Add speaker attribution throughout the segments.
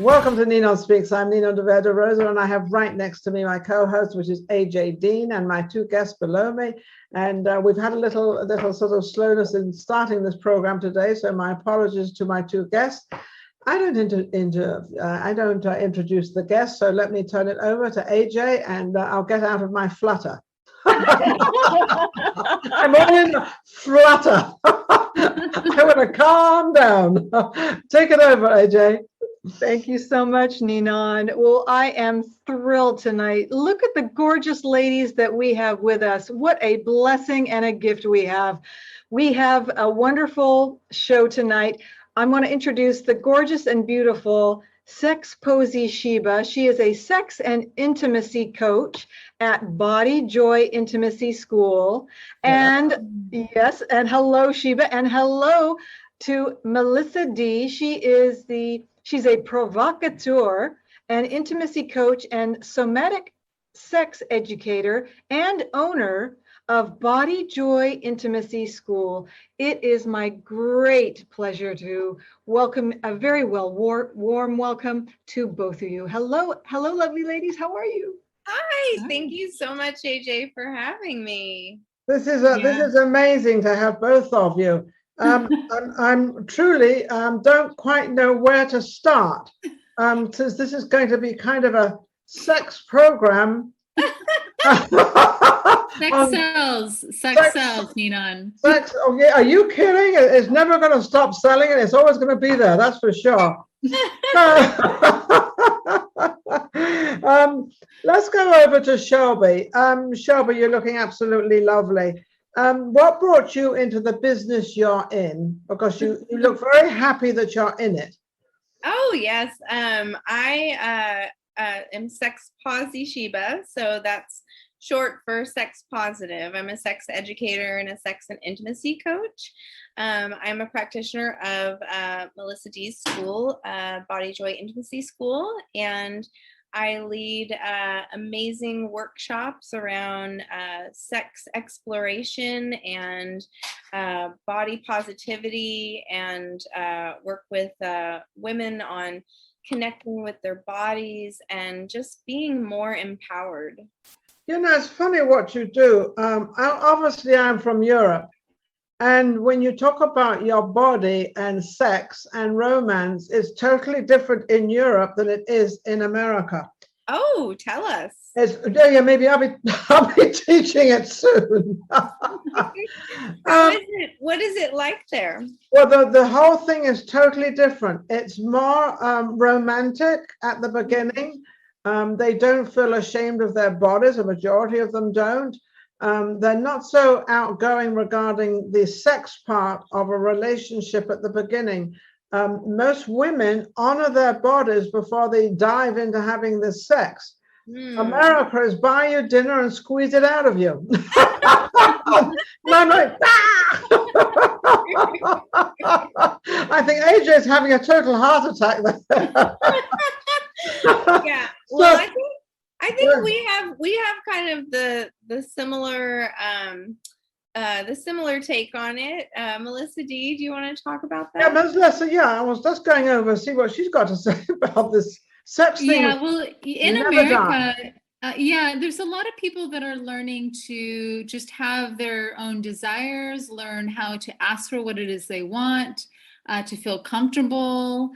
Speaker 1: Welcome to NinonSpeaks. I'm Ninon de Rosa, and I have right next to me my co-host, which is AJ Dean, and my two guests below me. And we've had a little sort of slowness in starting this program today, so my apologies to my two guests. I don't introduce the guests, so let me turn it over to AJ, and I'll get out of my flutter. I'm all in a flutter. I want to calm down. Take it over, AJ.
Speaker 2: Thank you so much, Ninon. Well, I am thrilled tonight. Look at the gorgeous ladies that we have with us. What a blessing and a gift we have. We have a wonderful show tonight. I'm going to introduce the gorgeous and beautiful Posi Sheba. She is a sex and intimacy coach at BodyJoy Intimacy School. And yes, and hello, Sheba, and hello to Melissa D. She's a provocateur, an intimacy coach, and somatic sex educator, and owner of BodyJoy Intimacy School. It is my great pleasure to welcome a very warm welcome to both of you. Hello, lovely ladies. How are you?
Speaker 3: Hi. Thank you so much, AJ, for having me.
Speaker 1: This is amazing to have both of you. I'm truly don't quite know where to start, since this is going to be kind of a sex program.
Speaker 4: Sex sells, Ninon.
Speaker 1: Sex, oh yeah, are you kidding? It's never going to stop selling, and it's always going to be there, that's for sure. Let's go over to Shelby. Shelby, you're looking absolutely lovely. What brought you into the business you're in? Because you look very happy that you're in it.
Speaker 3: Oh, yes. I am Posi Sheba, so that's short for sex positive. I'm a sex educator and a sex and intimacy coach. I'm a practitioner of Melissa D's school, BodyJoy Intimacy School, and I lead amazing workshops around sex exploration and body positivity, and work with women on connecting with their bodies and just being more empowered.
Speaker 1: You know, it's funny what you do. Obviously, I'm from Europe. And when you talk about your body and sex and romance, it's totally different in Europe than it is in America.
Speaker 3: Oh, tell us.
Speaker 1: Yeah, maybe I'll be teaching it soon.
Speaker 3: What is it like there?
Speaker 1: Well, the whole thing is totally different. It's more romantic at the beginning. They don't feel ashamed of their bodies. A majority of them don't. They're not so outgoing regarding the sex part of a relationship at the beginning. Most women honor their bodies before they dive into having this sex. America is buy you dinner and squeeze it out of you. I think AJ is having a total heart attack there.
Speaker 3: Yeah. Well, I think we have kind of the similar take on it. Melissa D, do you want to talk about that?
Speaker 1: Yeah, Melissa, I was just going over to see what she's got to say about this sex thing.
Speaker 4: Yeah, well, in America, there's a lot of people that are learning to just have their own desires, learn how to ask for what it is they want, to feel comfortable.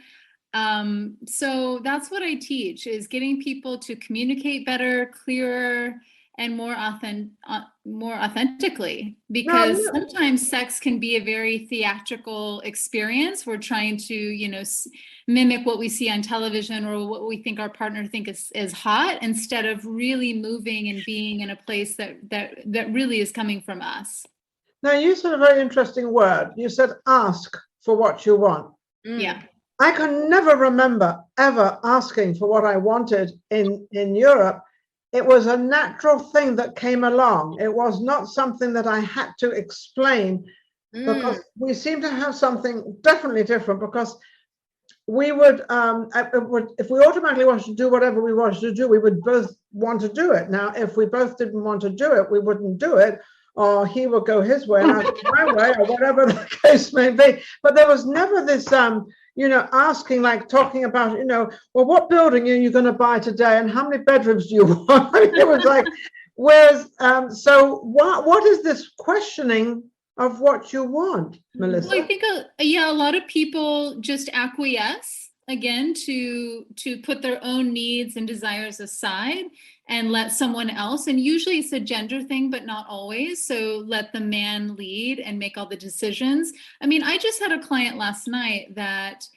Speaker 4: So that's what I teach, is getting people to communicate better, clearer, and more authentically, because sometimes sex can be a very theatrical experience. We're trying to, mimic what we see on television or what we think our partner is hot, instead of really moving and being in a place that really is coming from us.
Speaker 1: Now, you said a very interesting word. You said ask for what you want.
Speaker 4: Yeah.
Speaker 1: I can never remember ever asking for what I wanted in Europe. It was a natural thing that came along. It was not something that I had to explain, because we seem to have something definitely different, because we would, if we automatically wanted to do whatever we wanted to do, we would both want to do it. Now, if we both didn't want to do it, we wouldn't do it, or he would go his way and I would go my way, or whatever the case may be. But there was never this, asking, like talking about, well, what building are you going to buy today and how many bedrooms do you want? I mean, it was like, whereas, so what is this questioning of what you want, Melissa?
Speaker 4: Well, I think, a lot of people just acquiesce again to put their own needs and desires aside and let someone else, and usually it's a gender thing, but not always. So let the man lead and make all the decisions. I mean, I just had a client last night that,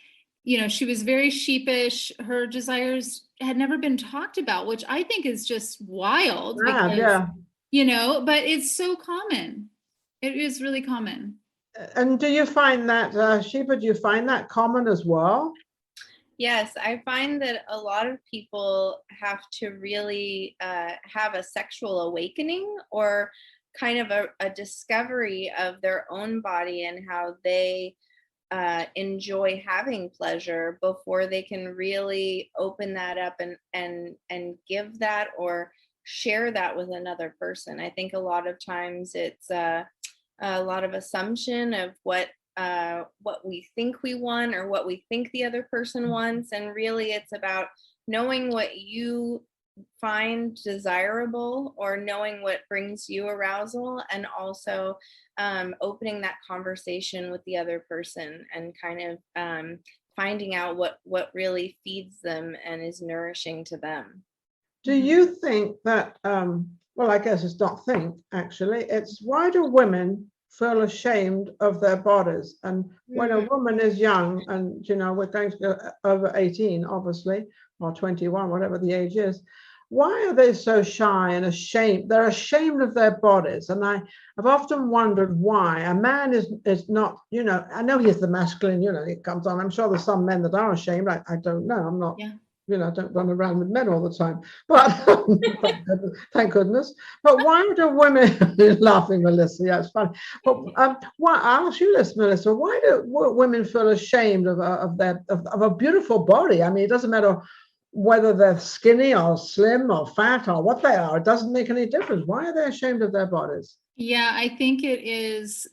Speaker 4: she was very sheepish. Her desires had never been talked about, which I think is just wild because, but it's so common. It is really common.
Speaker 1: And do you find that, Sheba, do you find that common as well?
Speaker 3: Yes, I find that a lot of people have to really have a sexual awakening or kind of a discovery of their own body and how they enjoy having pleasure before they can really open that up and give that or share that with another person. I think a lot of times it's a lot of assumption of what we think we want or what we think the other person wants, and really it's about knowing what you find desirable or knowing what brings you arousal, and also opening that conversation with the other person and kind of finding out what really feeds them and is nourishing to them.
Speaker 1: Do you think that, well, I guess it's not think, actually, it's why do women feel ashamed of their bodies? And when a woman is young and, we're going to go over 18, obviously, or 21, whatever the age is, why are they so shy and ashamed? They're ashamed of their bodies. And I've often wondered why. A man is not, I know he's the masculine, it comes on. I'm sure there's some men that are ashamed. I don't know. I'm not.
Speaker 4: Yeah.
Speaker 1: I don't run around with men all the time, but thank goodness. But why do women, laughing, Melissa, yeah, it's funny. But why, I'll ask you this, Melissa, why do women feel ashamed of a beautiful body? I mean, it doesn't matter whether they're skinny or slim or fat or what they are, it doesn't make any difference. Why are they ashamed of their bodies?
Speaker 4: Yeah, I think it is,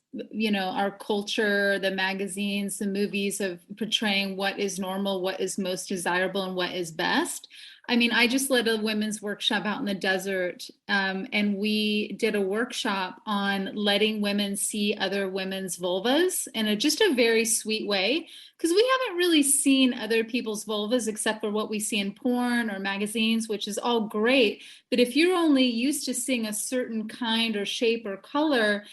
Speaker 4: our culture, the magazines, the movies of portraying what is normal, what is most desirable, and what is best. I mean, I just led a women's workshop out in the desert, and we did a workshop on letting women see other women's vulvas in just a very sweet way, because we haven't really seen other people's vulvas except for what we see in porn or magazines, which is all great. But if you're only used to seeing a certain kind or shape or color,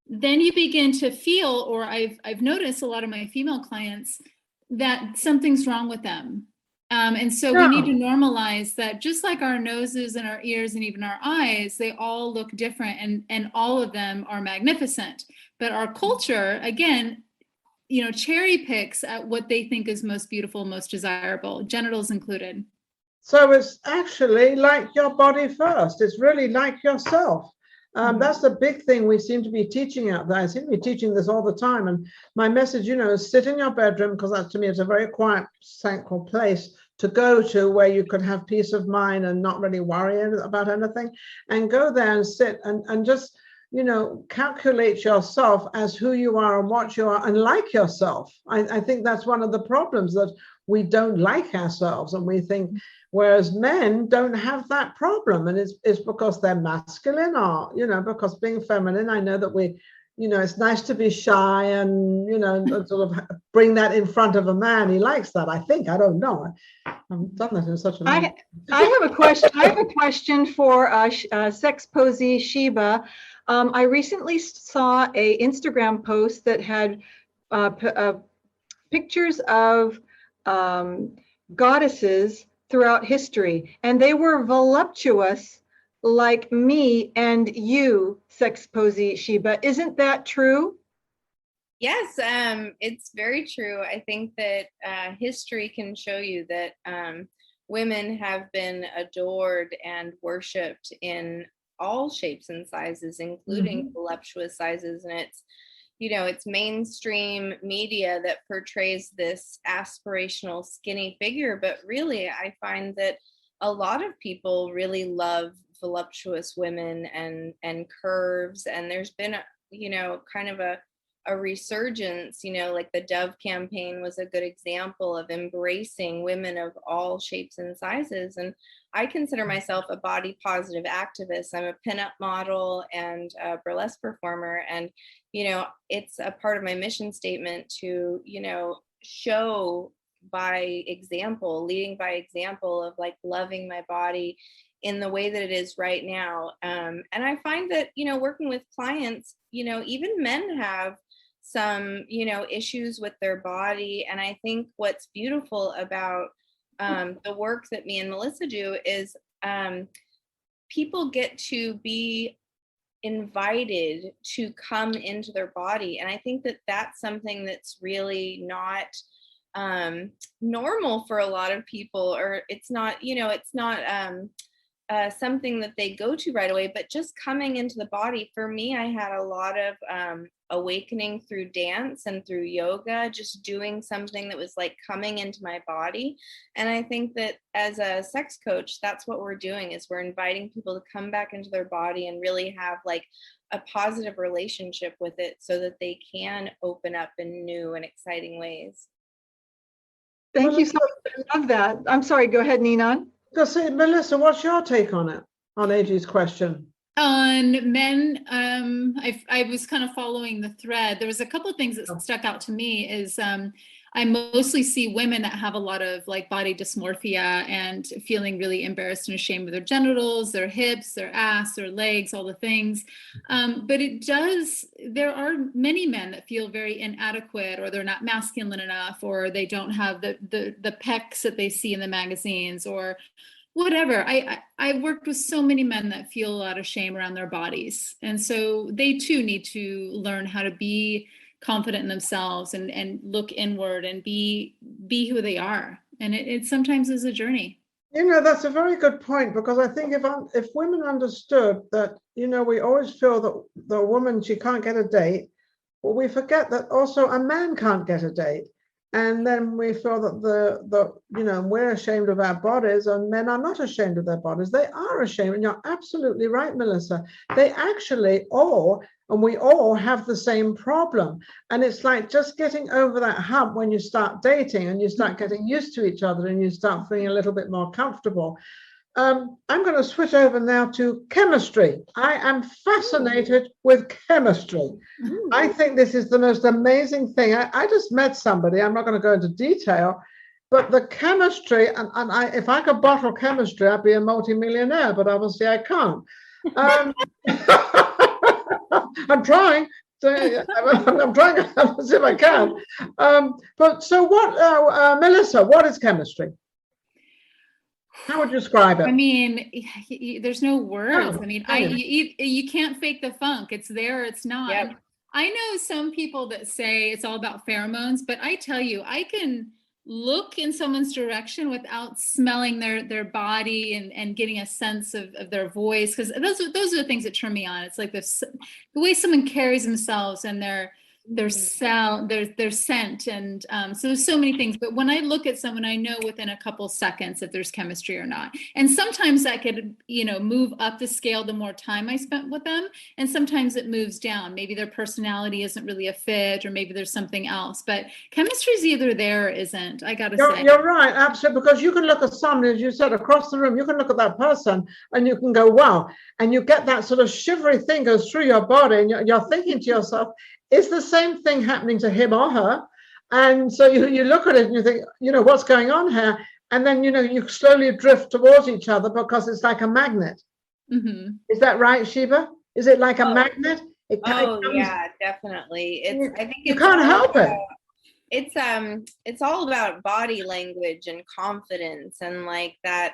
Speaker 4: then you begin to feel, or I've noticed a lot of my female clients, that something's wrong with them. And so we need to normalize that, just like our noses and our ears and even our eyes, they all look different, and all of them are magnificent. But our culture, again, cherry picks at what they think is most beautiful, most desirable, genitals included. So
Speaker 1: it's actually like your body first. It's really like yourself. That's the big thing we seem to be teaching out there. I seem to be teaching this all the time. And my message, is sit in your bedroom, because that to me is a very quiet, tranquil place to go to where you could have peace of mind and not really worry about anything. And go there and sit and just, calculate yourself as who you are and what you are and like yourself. I think that's one of the problems, that we don't like ourselves, and we think, whereas men don't have that problem, and it's because they're masculine, or because being feminine, I know that we, it's nice to be shy and sort of bring that in front of a man. He likes that, I think. I don't know. I've done that in such a
Speaker 2: I have a question. I have a question for Sex Posi Sheba. I recently saw a Instagram post that had pictures of goddesses throughout history, and they were voluptuous like me and you, Sex Posi Sheba. Isn't that true?
Speaker 3: Yes, it's very true. I think that history can show you that women have been adored and worshipped in all shapes and sizes, including voluptuous sizes. And it's mainstream media that portrays this aspirational skinny figure, but really I find that a lot of people really love voluptuous women and curves, and there's been kind of a a resurgence, like the Dove campaign was a good example of embracing women of all shapes and sizes. And I consider myself a body positive activist. I'm a pinup model and a burlesque performer. And, it's a part of my mission statement to, show by example, leading by example of like loving my body in the way that it is right now. And I find that, working with clients, even men have some, issues with their body. And I think what's beautiful about the work that me and Melissa do is people get to be invited to come into their body. And I think that that's something that's really not normal for a lot of people, or it's not, it's not something that they go to right away, but just coming into the body. For me, I had a lot of awakening through dance and through yoga, just doing something that was like coming into my body. And I think that as a sex coach, that's what we're doing, is we're inviting people to come back into their body and really have like a positive relationship with it so that they can open up in new and exciting ways.
Speaker 2: Thank you so much. I love that. I'm sorry, go ahead, Ninon.
Speaker 1: Just say, Melissa, what's your take on it, on AG's question?
Speaker 4: On men, I was kind of following the thread. There was a couple of things that stuck out to me is I mostly see women that have a lot of like body dysmorphia and feeling really embarrassed and ashamed of their genitals, their hips, their ass, their legs, all the things. But there are many men that feel very inadequate, or they're not masculine enough, or they don't have the pecs that they see in the magazines, or whatever. I worked with so many men that feel a lot of shame around their bodies. And so they too need to learn how to be confident in themselves and look inward and be who they are. And it sometimes is a journey.
Speaker 1: That's a very good point, because I think if women understood that, we always feel that the woman, she can't get a date, well, we forget that also a man can't get a date. And then we feel that we're ashamed of our bodies, and men are not ashamed of their bodies. They are ashamed. And you're absolutely right, Melissa. They actually we all have the same problem. And it's like just getting over that hump when you start dating and you start getting used to each other and you start feeling a little bit more comfortable. I'm going to switch over now to chemistry. I am fascinated with chemistry. I think this is the most amazing thing. I just met somebody, I'm not going to go into detail, but the chemistry, and if I could bottle chemistry, I'd be a multimillionaire, but obviously I can't. I'm trying. I'm trying to see if I can. But so what, Melissa, what is chemistry? How would you describe it?
Speaker 4: I mean, there's no words. I mean, you can't fake the funk. It's there or it's not. Yep. I know some people that say it's all about pheromones, but I tell you, I can look in someone's direction without smelling their body and getting a sense of their voice, because those are the things that turn me on. It's like the way someone carries themselves and their sound, their scent, and so there's so many things. But when I look at someone, I know within a couple seconds if there's chemistry or not. And sometimes that could, move up the scale the more time I spent with them, and sometimes it moves down. Maybe their personality isn't really a fit, or maybe there's something else. But chemistry is either there or isn't. I gotta say.
Speaker 1: You're right, absolutely, because you can look at somebody, as you said, across the room. You can look at that person, and you can go, wow, and you get that sort of shivery thing goes through your body, and you're thinking to yourself, is the same thing happening to him or her? And so you look at it and you think, what's going on here? And then, you slowly drift towards each other because it's like a magnet. Mm-hmm. Is that right, Sheba? Is it like a magnet?
Speaker 3: Yeah, definitely. I think
Speaker 1: you can't help it.
Speaker 3: It's all about body language and confidence, and like that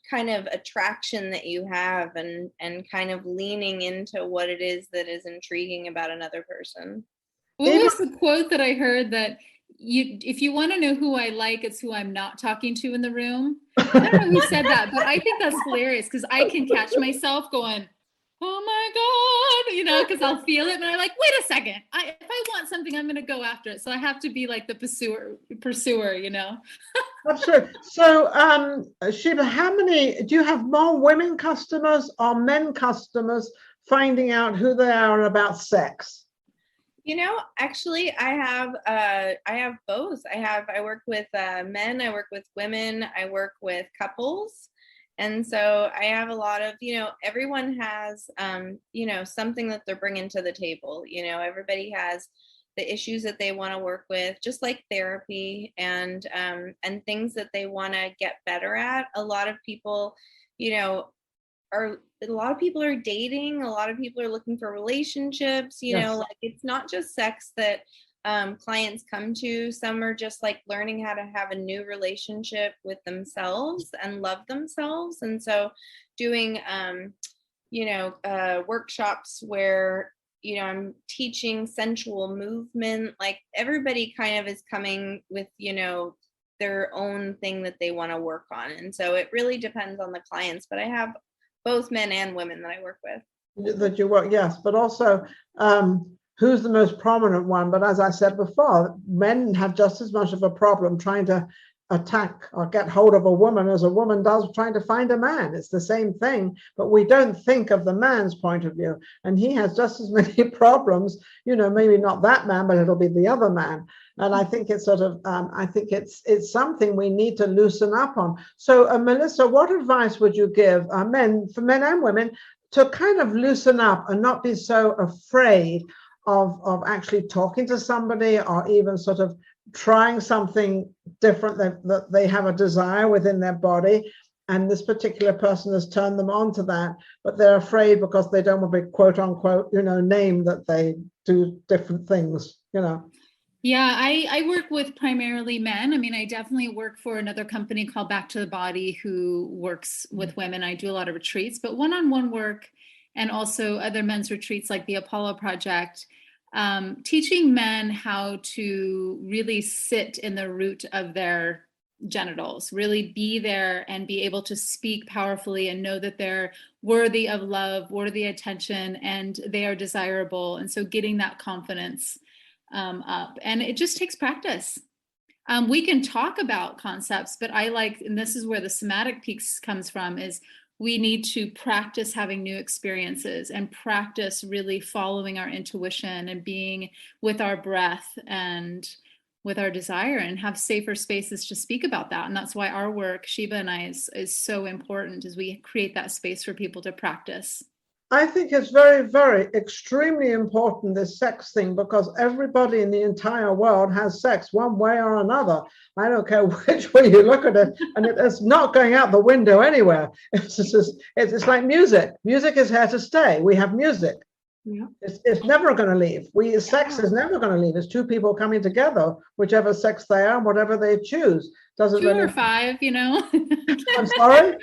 Speaker 3: kind of attraction that you have, and kind of leaning into what it is that is intriguing about another person.
Speaker 4: What was the quote that I heard, that if you want to know who I like, it's who I'm not talking to in the room? I don't know who said that, but I think that's hilarious, because I can catch myself going, oh my God, because I'll feel it, and I'm like, wait a second, if I want something, I'm going to go after it. So I have to be like the pursuer.
Speaker 1: Absolutely. So, Sheba, do you have more women customers or men customers finding out who they are about sex?
Speaker 3: Actually, I have both. I work with men, I work with women, I work with couples. And so I have a lot of, everyone has, something that they're bringing to the table. Everybody has the issues that they want to work with, just like therapy and things that they want to get better at. A lot of people, are dating. A lot of people are looking for relationships.
Speaker 1: Yes.
Speaker 3: Like it's not just sex that clients come to. Some are just like learning how to have a new relationship with themselves and love themselves. And so doing workshops where I'm teaching sensual movement. Like everybody kind of is coming with their own thing that they want to work on. And so it really depends on the clients, but I have both men and women that I work with.
Speaker 1: That you work, yes, but also who's the most prominent one? But as I said before, men have just as much of a problem trying to attack or get hold of a woman as a woman does trying to find a man. It's the same thing, but we don't think of the man's point of view, and he has just as many problems. Maybe not that man, but it'll be the other man. And I think it's sort of, I think it's something we need to loosen up on. So, Melissa, what advice would you give for men and women, to kind of loosen up and not be so afraid of actually talking to somebody, or even sort of trying something different, that they have a desire within their body, and this particular person has turned them on to that, but they're afraid because they don't want to be quote unquote, named that they do different things,
Speaker 4: Yeah, I work with primarily men. I mean, I definitely work for another company called Back to the Body, who works with women. I do a lot of retreats, but one-on-one work, and also other men's retreats like the Apollo Project, teaching men how to really sit in the root of their genitals, really be there and be able to speak powerfully and know that they're worthy of love, worthy of attention, and they are desirable. And so getting that confidence up, and it just takes practice. We can talk about concepts, but and this is where the somatic piece comes from, is we need to practice having new experiences and practice really following our intuition and being with our breath and with our desire, and have safer spaces to speak about that. And that's why our work, Sheba and I, is so important, as we create that space for people to practice.
Speaker 1: I think it's very, very extremely important, this sex thing, because everybody in the entire world has sex one way or another. I don't care which way you look at it, and it's not going out the window anywhere. It's like music. Music is here to stay. We have music. Yeah. It's never going to leave. Sex is never going to leave. It's two people coming together, whichever sex they are, whatever they choose. Doesn't
Speaker 4: two
Speaker 1: really...
Speaker 4: or five,
Speaker 1: I'm sorry?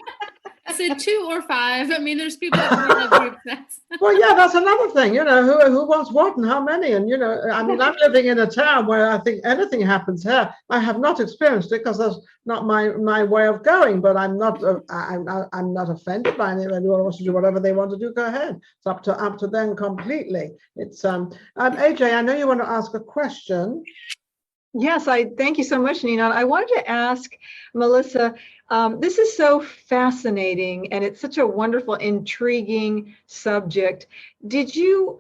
Speaker 4: I said 2 or 5. I mean, there's people that have group sex.
Speaker 1: Well, yeah, that's another thing, who wants what and how many. And, I mean, I'm living in a town where I think anything happens here. I have not experienced it because that's not my way of going, but I'm not offended by anyone. Anyone wants to do whatever they want to do, go ahead. It's up to them completely. It's AJ, I know you want to ask a question.
Speaker 2: Yes, I thank you so much, Ninon. I wanted to ask Melissa, this is so fascinating, and it's such a wonderful, intriguing subject. Did you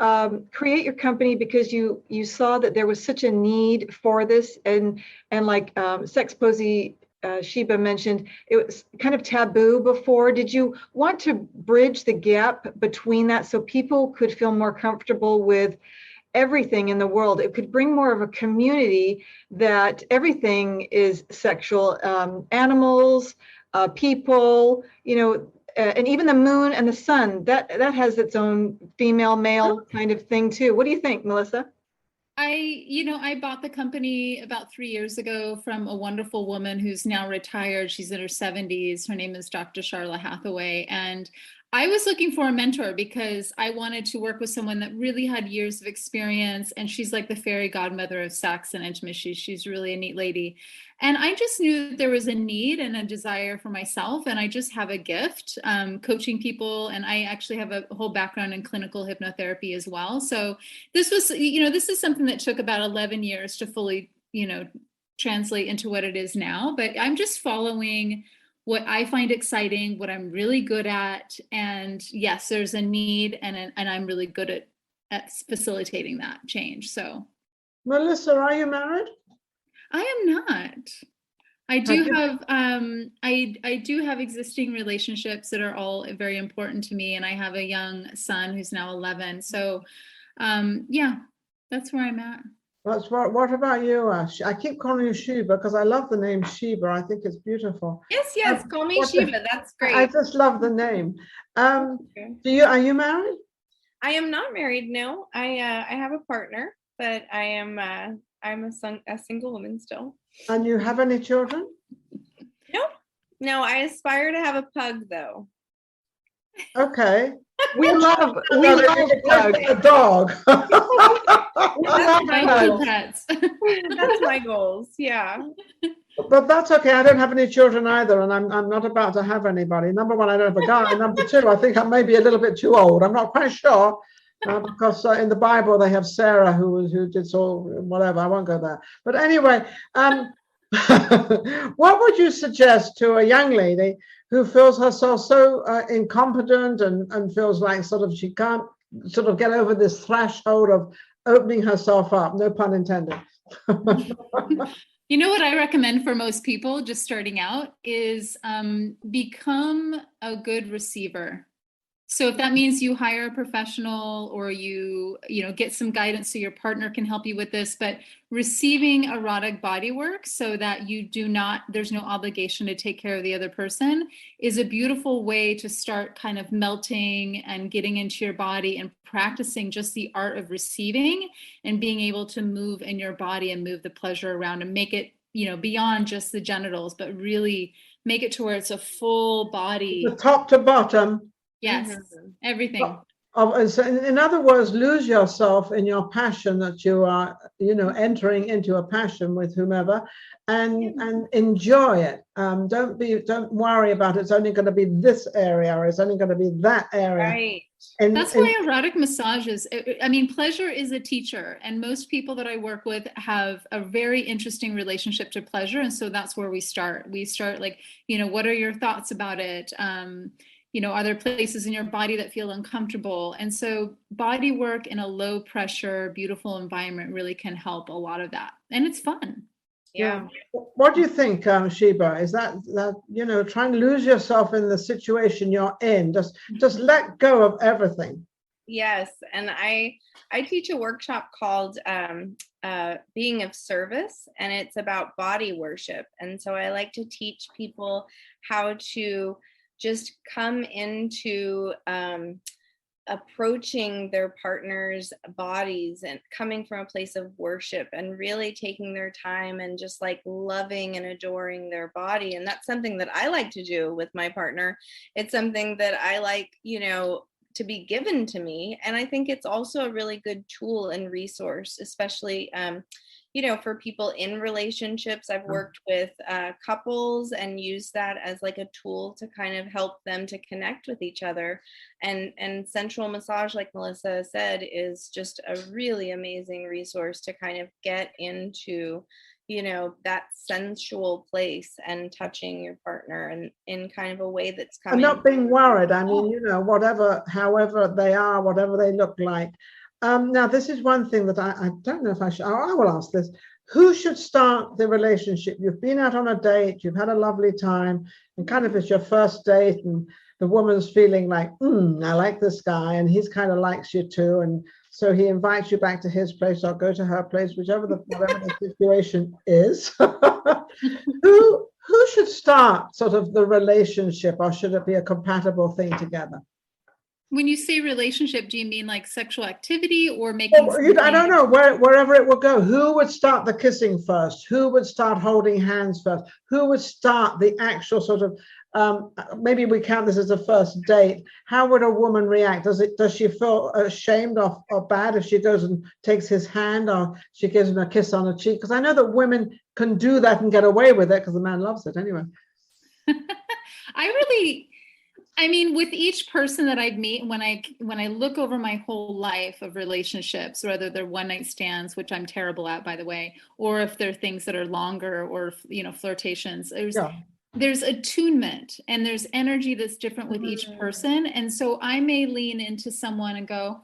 Speaker 2: create your company because you saw that there was such a need for this, and like Sex Posi Sheba mentioned, it was kind of taboo before? Did you want to bridge the gap between that so people could feel more comfortable with everything in the world? It could bring more of a community that everything is sexual, animals, people, and even the moon and the sun, that has its own female male kind of thing too. What do you think, Melissa?
Speaker 4: I bought the company about 3 years ago from a wonderful woman who's now retired. She's in her 70s. Her name is Dr. Charla Hathaway. And I was looking for a mentor because I wanted to work with someone that really had years of experience, and she's like the fairy godmother of sex and intimacy. She's really a neat lady. And I just knew that there was a need and a desire for myself, and I just have a gift coaching people, and I actually have a whole background in clinical hypnotherapy as well. So this was, this is something that took about 11 years to fully, translate into what it is now, but I'm just following what I find exciting, what I'm really good at. And yes, there's a need, and I'm really good at facilitating that change. So
Speaker 1: Melissa, are you married?
Speaker 4: I am not. I do have I do have existing relationships that are all very important to me, and I have a young son who's now 11. So yeah, that's where I'm at.
Speaker 1: That's what about you? I keep calling you Sheba because I love the name Sheba. I think it's beautiful.
Speaker 3: Yes, call me Sheba. That's great.
Speaker 1: I just love the name. Are you married?
Speaker 3: I am not married. No, I have a partner, but I'm a single woman still.
Speaker 1: And you have any children?
Speaker 3: No, I aspire to have a pug though.
Speaker 1: Okay.
Speaker 2: We love
Speaker 1: a dog.
Speaker 4: Pets.
Speaker 3: That's my goals. Yeah.
Speaker 1: But that's okay. I don't have any children either, and I'm not about to have anybody. Number one, I don't have a guy. Number two, I think I may be a little bit too old. I'm not quite sure. Because in the Bible they have Sarah who did so whatever. I won't go there. But anyway, what would you suggest to a young lady who feels herself so incompetent and feels like sort of she can't sort of get over this threshold of opening herself up? No pun intended.
Speaker 4: You know what I recommend for most people just starting out is become a good receiver. So if that means you hire a professional or you get some guidance so your partner can help you with this, but receiving erotic body work so that there's no obligation to take care of the other person is a beautiful way to start kind of melting and getting into your body and practicing just the art of receiving and being able to move in your body and move the pleasure around and make it, beyond just the genitals, but really make it to where it's a full body.
Speaker 1: The top to bottom.
Speaker 4: Yes, everything.
Speaker 1: So in other words, lose yourself in your passion that you are, entering into a passion with whomever, and enjoy it. Don't worry about it's only going to be this area or it's only going to be that area.
Speaker 3: Right.
Speaker 4: That's why erotic massages. Pleasure is a teacher, and most people that I work with have a very interesting relationship to pleasure, and so that's where we start. We start like, what are your thoughts about it? Are there places in your body that feel uncomfortable? And so body work in a low pressure, beautiful environment really can help a lot of that. And it's fun.
Speaker 3: Yeah.
Speaker 1: What do you think, Sheba? Is that try and lose yourself in the situation you're in? Just let go of everything.
Speaker 3: Yes. And I teach a workshop called Being of Service, and it's about body worship. And so I like to teach people how to just come into approaching their partner's bodies and coming from a place of worship and really taking their time and just like loving and adoring their body. And that's something that I like to do with my partner. It's something that I like, to be given to me. And I think it's also a really good tool and resource, especially for people in relationships. I've worked with couples and used that as like a tool to kind of help them to connect with each other. And sensual massage, like Melissa said, is just a really amazing resource to kind of get into, that sensual place and touching your partner and in kind of a way that's coming.
Speaker 1: And not being worried. I mean, however they are, whatever they look like. Now, this is one thing that I don't know if I should, I will ask this. Who should start the relationship? You've been out on a date, you've had a lovely time, and kind of it's your first date, and the woman's feeling like, I like this guy, and he's kind of likes you too. And so he invites you back to his place or go to her place, whatever the situation is. Who should start sort of the relationship, or should it be a compatible thing together?
Speaker 4: When you say relationship, do you mean like sexual activity or making?
Speaker 1: I don't know, wherever it will go. Who would start the kissing first? Who would start holding hands first? Who would start the actual sort of, maybe we count this as a first date. How would a woman react? Does she feel ashamed or bad if she goes and takes his hand or she gives him a kiss on the cheek? Because I know that women can do that and get away with it because the man loves it anyway.
Speaker 4: With each person that I meet, when I look over my whole life of relationships, whether they're one night stands, which I'm terrible at, by the way, or if they're things that are longer or, flirtations, there's attunement and there's energy that's different with each person. And so I may lean into someone and go,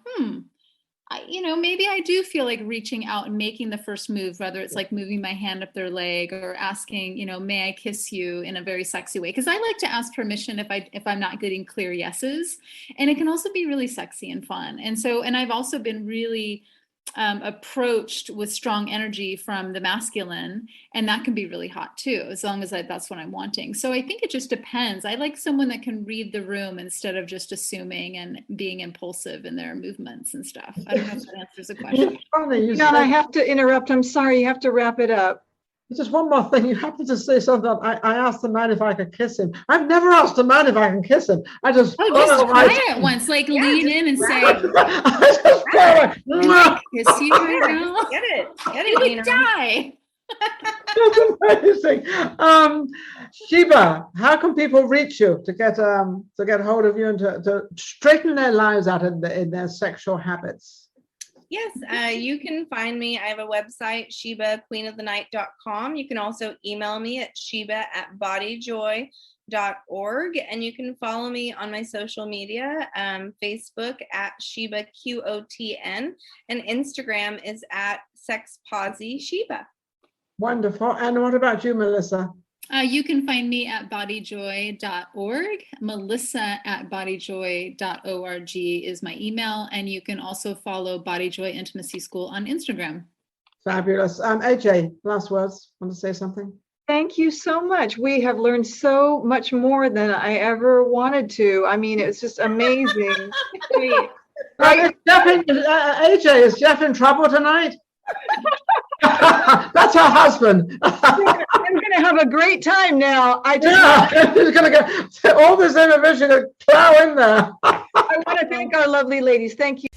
Speaker 4: maybe I do feel like reaching out and making the first move, whether it's like moving my hand up their leg or asking, may I kiss you in a very sexy way? Because I like to ask permission if I'm not getting clear yeses. And it can also be really sexy and fun. And I've also been really approached with strong energy from the masculine, and that can be really hot too, as long as that's what I'm wanting. So I think it just depends. I like someone that can read the room instead of just assuming and being impulsive in their movements and stuff. I don't know if that answers the question.
Speaker 2: I have to interrupt. I'm sorry, you have to wrap it up.
Speaker 1: Just one more thing. You have to just say something. I asked the man if I could kiss him. I've never asked a man if I can kiss him. I just
Speaker 4: try it once, like lean in and say,
Speaker 1: I just
Speaker 4: kiss you right now.
Speaker 3: Get it.
Speaker 4: You would die.
Speaker 1: That's amazing. Sheba, how can people reach you to get hold of you and to straighten their lives out in their sexual habits?
Speaker 3: Yes, you can find me. I have a website, shebaqueenofthenight.com. You can also email me at sheba@bodyjoy.org, and you can follow me on my social media, Facebook at ShebaQOTN, and Instagram is at Posi Sheba.
Speaker 1: Wonderful. And what about you, Melissa?
Speaker 4: You can find me at bodyjoy.org. Melissa at bodyjoy.org is my email. And you can also follow BodyJoy Intimacy School on Instagram.
Speaker 1: Fabulous. AJ, last words. Want to say something?
Speaker 2: Thank you so much. We have learned so much more than I ever wanted to. I mean, it's just amazing.
Speaker 1: Right. AJ, is Jeff in trouble tonight? That's her husband.
Speaker 2: I'm going to have a great time now.
Speaker 1: He's going to go all this information and plow in there.
Speaker 2: I want to thank our lovely ladies. Thank you.